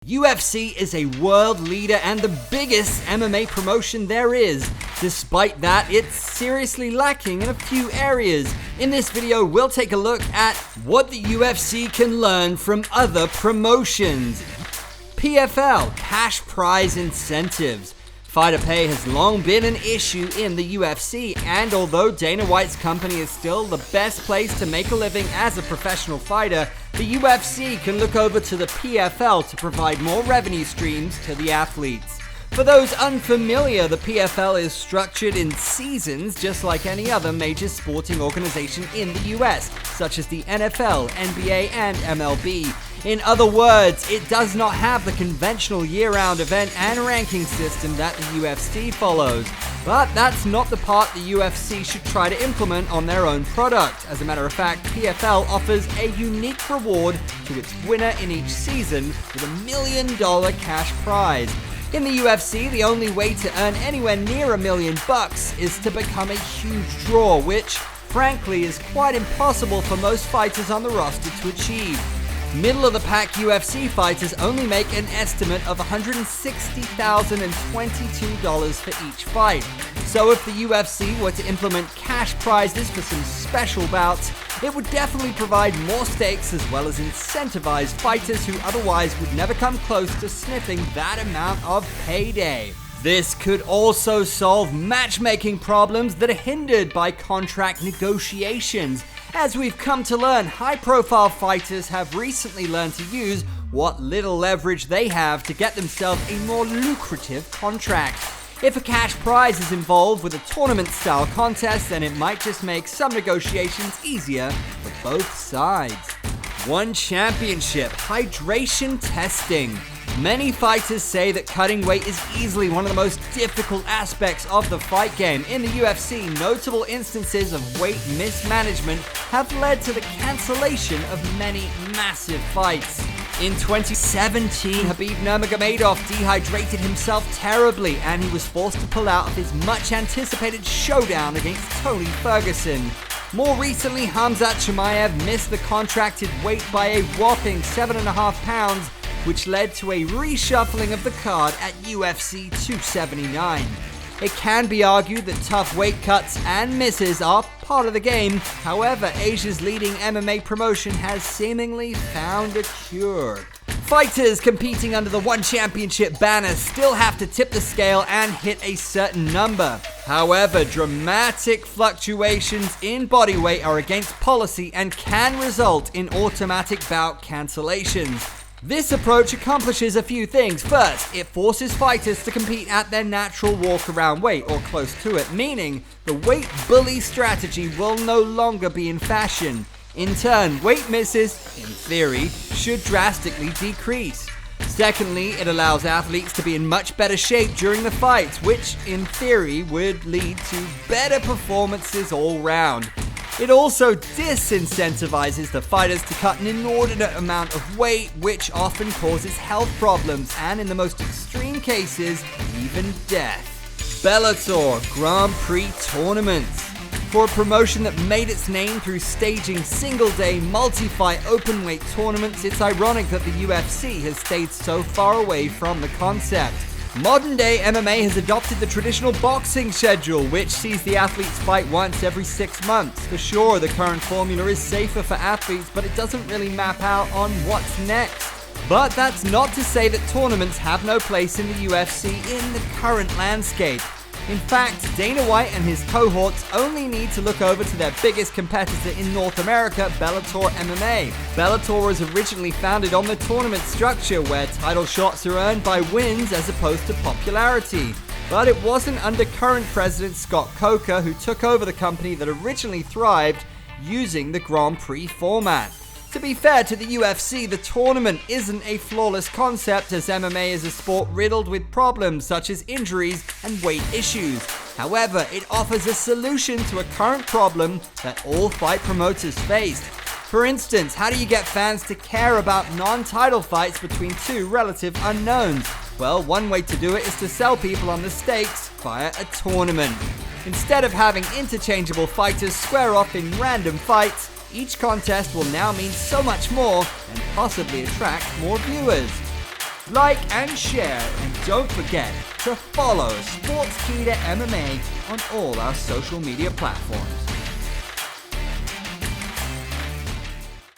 UFC is a world leader and the biggest MMA promotion there is. Despite that, it's seriously lacking in a few areas. In this video, we'll take a look at what the UFC can learn from other promotions. PFL, cash prize incentives. Fighter pay has long been an issue in the UFC, and although Dana White's company is still the best place to make a living as a professional fighter, the UFC can look over to the PFL to provide more revenue streams to the athletes. For those unfamiliar, the PFL is structured in seasons just like any other major sporting organization in the US, such as the NFL, NBA, and MLB. In other words, it does not have the conventional year-round event and ranking system that the UFC follows. But that's not the part the UFC should try to implement on their own product. As a matter of fact, PFL offers a unique reward to its winner in each season with $1 million cash prize. In the UFC, the only way to earn anywhere near $1 million is to become a huge draw, which, frankly, is quite impossible for most fighters on the roster to achieve. Middle-of-the-pack UFC fighters only make an estimate of $160,022 for each fight. So if the UFC were to implement cash prizes for some special bouts, it would definitely provide more stakes as well as incentivize fighters who otherwise would never come close to sniffing that amount of payday. This could also solve matchmaking problems that are hindered by contract negotiations. As we've come to learn, high-profile fighters have recently learned to use what little leverage they have to get themselves a more lucrative contract. If a cash prize is involved with a tournament-style contest, then it might just make some negotiations easier for both sides. One championship, hydration testing. Many fighters say that cutting weight is easily one of the most difficult aspects of the fight game. In the UFC, notable instances of weight mismanagement have led to the cancellation of many massive fights. In 2017, Khabib Nurmagomedov dehydrated himself terribly, and he was forced to pull out of his much-anticipated showdown against Tony Ferguson. More recently, Khamzat Chimaev missed the contracted weight by a whopping 7.5 pounds, which led to a reshuffling of the card at UFC 279. It can be argued that tough weight cuts and misses are part of the game. However, Asia's leading MMA promotion has seemingly found a cure. Fighters competing under the One Championship banner still have to tip the scale and hit a certain number. However, dramatic fluctuations in body weight are against policy and can result in automatic bout cancellations. This approach accomplishes a few things. First, it forces fighters to compete at their natural walk-around weight, or close to it, meaning the weight bully strategy will no longer be in fashion. In turn, weight misses, in theory, should drastically decrease. Secondly, it allows athletes to be in much better shape during the fights, which, in theory, would lead to better performances all round. It also disincentivizes the fighters to cut an inordinate amount of weight, which often causes health problems and, in the most extreme cases, even death. Bellator Grand Prix tournaments. For a promotion that made its name through staging single-day, multi-fight open-weight tournaments, it's ironic that the UFC has stayed so far away from the concept. Modern-day MMA has adopted the traditional boxing schedule, which sees the athletes fight once every 6 months. For sure, the current formula is safer for athletes, but it doesn't really map out on what's next. But that's not to say that tournaments have no place in the UFC in the current landscape. In fact, Dana White and his cohorts only need to look over to their biggest competitor in North America, Bellator MMA. Bellator was originally founded on the tournament structure, where title shots are earned by wins as opposed to popularity. But it wasn't under current president Scott Coker, who took over the company, that originally thrived using the Grand Prix format. To be fair to the UFC, the tournament isn't a flawless concept, as MMA is a sport riddled with problems such as injuries and weight issues. However, it offers a solution to a current problem that all fight promoters face. For instance, how do you get fans to care about non-title fights between two relative unknowns? Well, one way to do it is to sell people on the stakes via a tournament. Instead of having interchangeable fighters square off in random fights, each contest will now mean so much more and possibly attract more viewers. like and share, and don't forget to follow Sportskeeda MMA on all our social media platforms.